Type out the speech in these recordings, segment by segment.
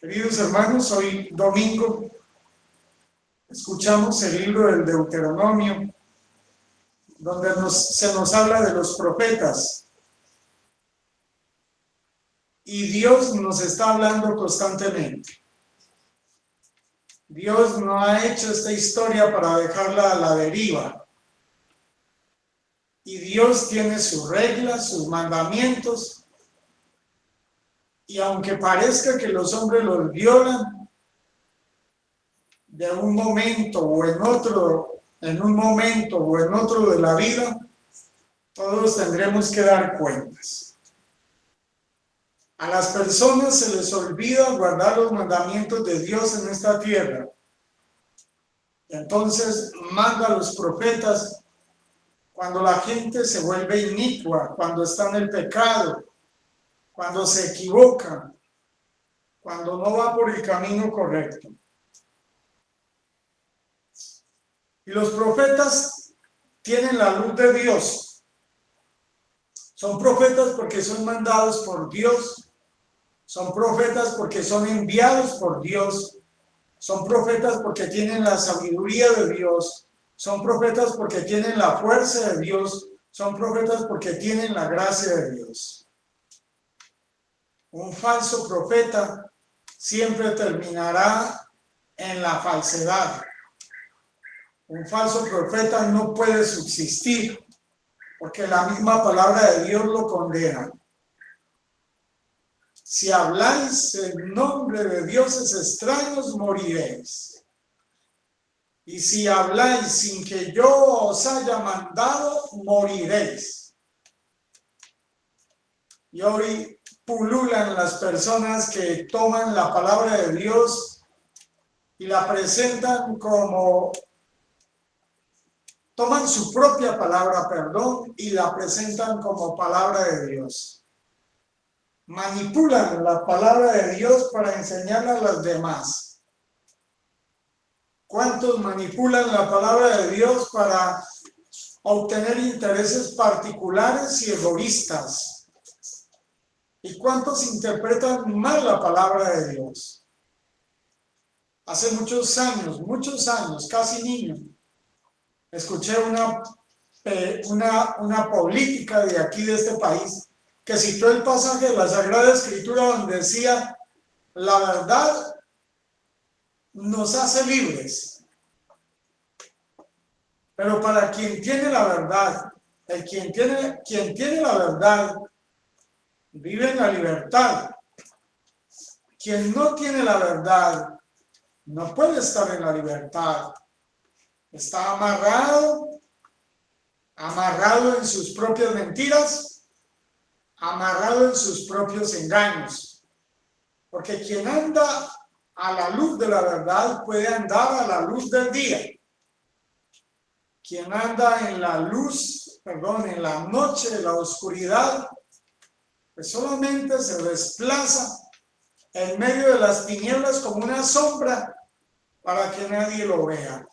Queridos hermanos, hoy domingo escuchamos el libro del Deuteronomio, donde se nos habla de los profetas. Y Dios nos está hablando constantemente. Dios no ha hecho esta historia para dejarla a la deriva. Y Dios tiene sus reglas, sus mandamientos. Y aunque parezca que los hombres los violan, de un momento o en otro, en un momento o en otro de la vida, todos tendremos que dar cuentas. A las personas se les olvida guardar los mandamientos de Dios en esta tierra. Entonces manda a los profetas cuando la gente se vuelve inicua, cuando está en el pecado, cuando se equivoca, cuando no va por el camino correcto. Y los profetas tienen la luz de Dios. Son profetas porque son mandados por Dios. Son profetas porque son enviados por Dios. Son profetas porque tienen la sabiduría de Dios. Son profetas porque tienen la fuerza de Dios. Son profetas porque tienen la gracia de Dios. Un falso profeta siempre terminará en la falsedad. Un falso profeta no puede subsistir porque la misma palabra de Dios lo condena. Si habláis en nombre de dioses extraños, moriréis. Y si habláis sin que yo os haya mandado, moriréis. Y hoy pululan las personas que toman la palabra de Dios y la presentan como... Toman su propia palabra, y la presentan como palabra de Dios. Manipulan la palabra de Dios para enseñarla a los demás. ¿Cuántos manipulan la palabra de Dios para obtener intereses particulares y egoístas? ¿Y cuántos interpretan mal la palabra de Dios? Hace muchos años, casi niño, escuché una política de aquí, de este país, que citó el pasaje de la Sagrada Escritura donde decía: la verdad nos hace libres. Pero para quien tiene la verdad, quien tiene la verdad, vive en la libertad. Quien no tiene la verdad, no puede estar en la libertad. Está amarrado en sus propias mentiras, amarrado en sus propios engaños. Porque quien anda a la luz de la verdad puede andar a la luz del día. Quien anda en la en la noche, en la oscuridad, pues solamente se desplaza en medio de las tinieblas como una sombra para que nadie lo vea,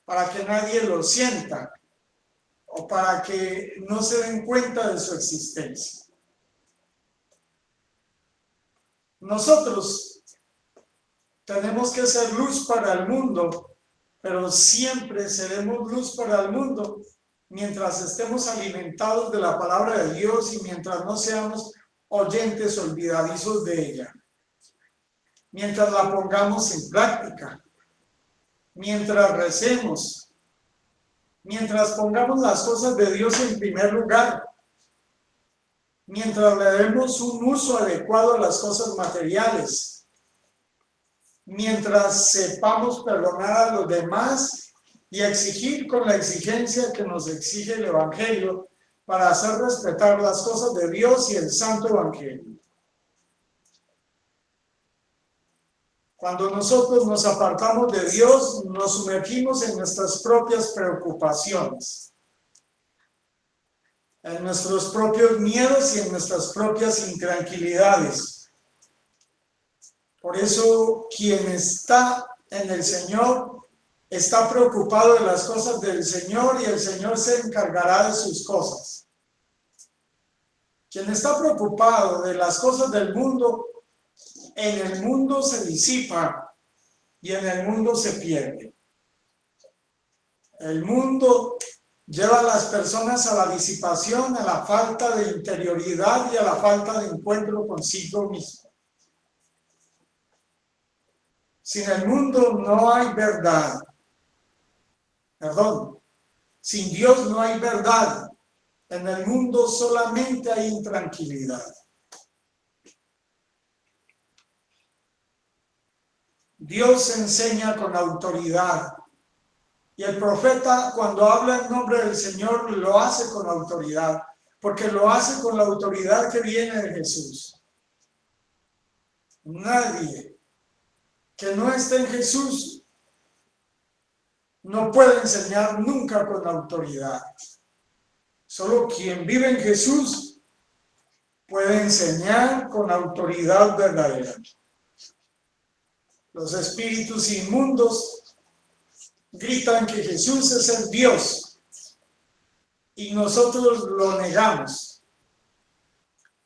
para que nadie lo sienta o para que no se den cuenta de su existencia. Nosotros tenemos que ser luz para el mundo, pero siempre seremos luz para el mundo mientras estemos alimentados de la palabra de Dios y mientras no seamos oyentes olvidadizos de ella. Mientras la pongamos en práctica, mientras recemos, mientras pongamos las cosas de Dios en primer lugar, mientras le demos un uso adecuado a las cosas materiales, mientras sepamos perdonar a los demás y exigir con la exigencia que nos exige el Evangelio para hacer respetar las cosas de Dios y el Santo Evangelio. Cuando nosotros nos apartamos de Dios, nos sumergimos en nuestras propias preocupaciones, en nuestros propios miedos y en nuestras propias intranquilidades. Por eso, quien está en el Señor está preocupado de las cosas del Señor y el Señor se encargará de sus cosas. Quien está preocupado de las cosas del mundo en el mundo se disipa y en el mundo se pierde. El mundo lleva a las personas a la disipación, a la falta de interioridad y a la falta de encuentro consigo mismo. Sin el mundo no hay verdad. Perdón, sin Dios no hay verdad. En el mundo solamente hay intranquilidad. Dios enseña con autoridad. Y el profeta, cuando habla en nombre del Señor, lo hace con autoridad, porque lo hace con la autoridad que viene de Jesús. Nadie que no esté en Jesús no puede enseñar nunca con autoridad. Solo quien vive en Jesús puede enseñar con autoridad verdadera. Los espíritus inmundos gritan que Jesús es el Dios y nosotros lo negamos,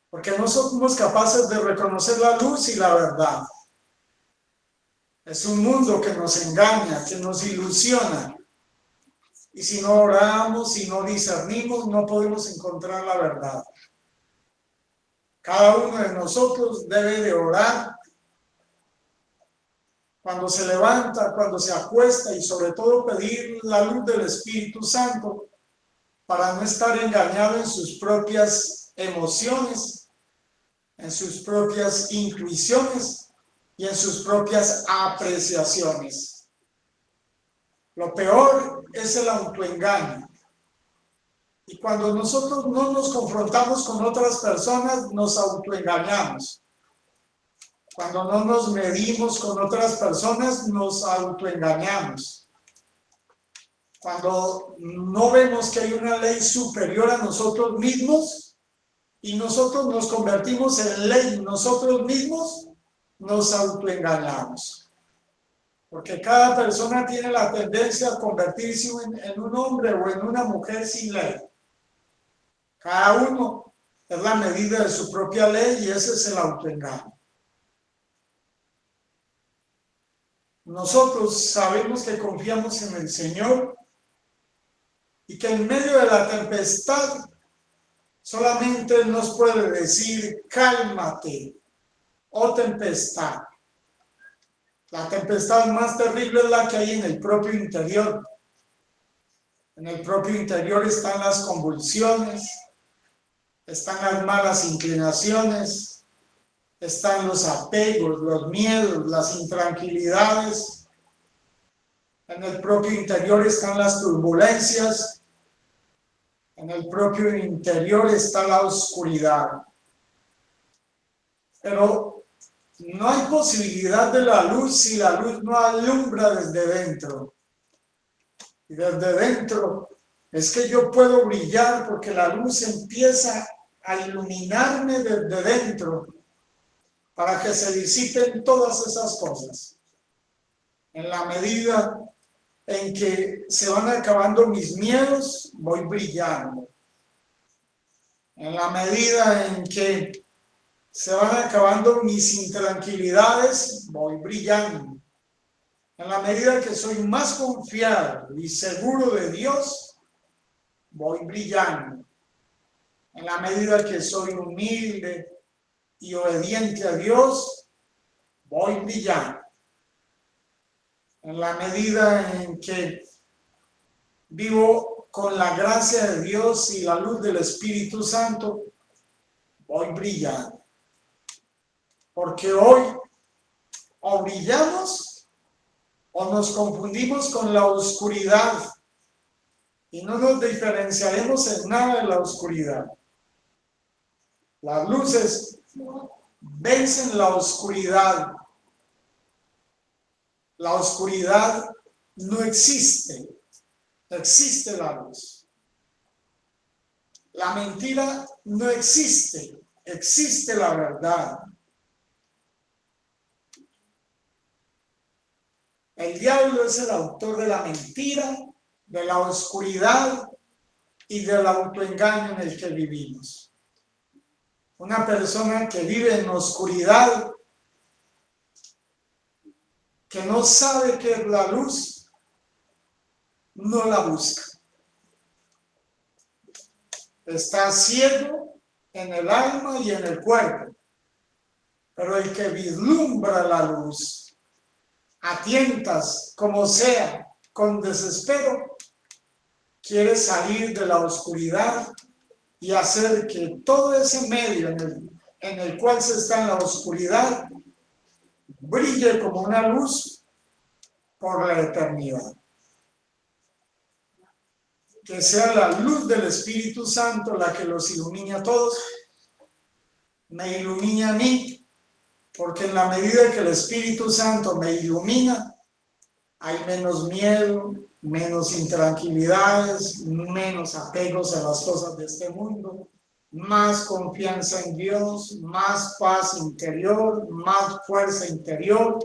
porque no somos capaces de reconocer la luz y la verdad. Es un mundo que nos engaña, que nos ilusiona, y si no oramos, si no discernimos, no podemos encontrar la verdad. Cada uno de nosotros debe de orar cuando se levanta, cuando se acuesta, y sobre todo pedir la luz del Espíritu Santo para no estar engañado en sus propias emociones, en sus propias intuiciones y en sus propias apreciaciones. Lo peor es el autoengaño. Y cuando nosotros no nos confrontamos con otras personas, nos autoengañamos. Cuando no nos medimos con otras personas, nos autoengañamos. Cuando no vemos que hay una ley superior a nosotros mismos y nosotros nos convertimos en ley nosotros mismos, nos autoengañamos. Porque cada persona tiene la tendencia a convertirse en un hombre o en una mujer sin ley. Cada uno es la medida de su propia ley y ese es el autoengaño. Nosotros sabemos que confiamos en el Señor y que en medio de la tempestad solamente Él nos puede decir: cálmate, oh tempestad. La tempestad más terrible es la que hay en el propio interior. En el propio interior están las convulsiones, están las malas inclinaciones, están los apegos, los miedos, las intranquilidades. En el propio interior están las turbulencias. En el propio interior está la oscuridad. Pero no hay posibilidad de la luz si la luz no alumbra desde dentro. Y desde dentro es que yo puedo brillar, porque la luz empieza a iluminarme desde dentro para que se disipen todas esas cosas. En la medida en que se van acabando mis miedos, voy brillando. En la medida en que se van acabando mis intranquilidades, voy brillando. En la medida que soy más confiado y seguro de Dios, voy brillando. En la medida que soy humilde y obediente a Dios, voy brillando. En la medida en que vivo con la gracia de Dios y la luz del Espíritu Santo, voy brillando. Porque hoy o brillamos o nos confundimos con la oscuridad y no nos diferenciaremos en nada de la oscuridad. Las luces vencen la oscuridad. La oscuridad no existe. Existe la luz. La mentira no existe. Existe la verdad. El diablo es el autor de la mentira, de la oscuridad y del autoengaño en el que vivimos. Una persona que vive en oscuridad que no sabe qué es la luz, no la busca. Está ciego en el alma y en el cuerpo. Pero el que vislumbra la luz, a tientas, como sea, con desespero, quiere salir de la oscuridad y hacer que todo ese medio en el cual se está en la oscuridad brille como una luz por la eternidad. Que sea la luz del Espíritu Santo la que los ilumine a todos, me ilumine a mí, porque en la medida que el Espíritu Santo me ilumina, hay menos miedo, menos intranquilidades, menos apegos a las cosas de este mundo, más confianza en Dios, más paz interior, más fuerza interior,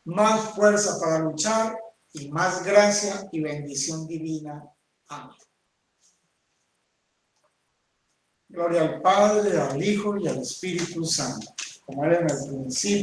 más fuerza para luchar y más gracia y bendición divina. Amén. Gloria al Padre, al Hijo y al Espíritu Santo, como era en el principio.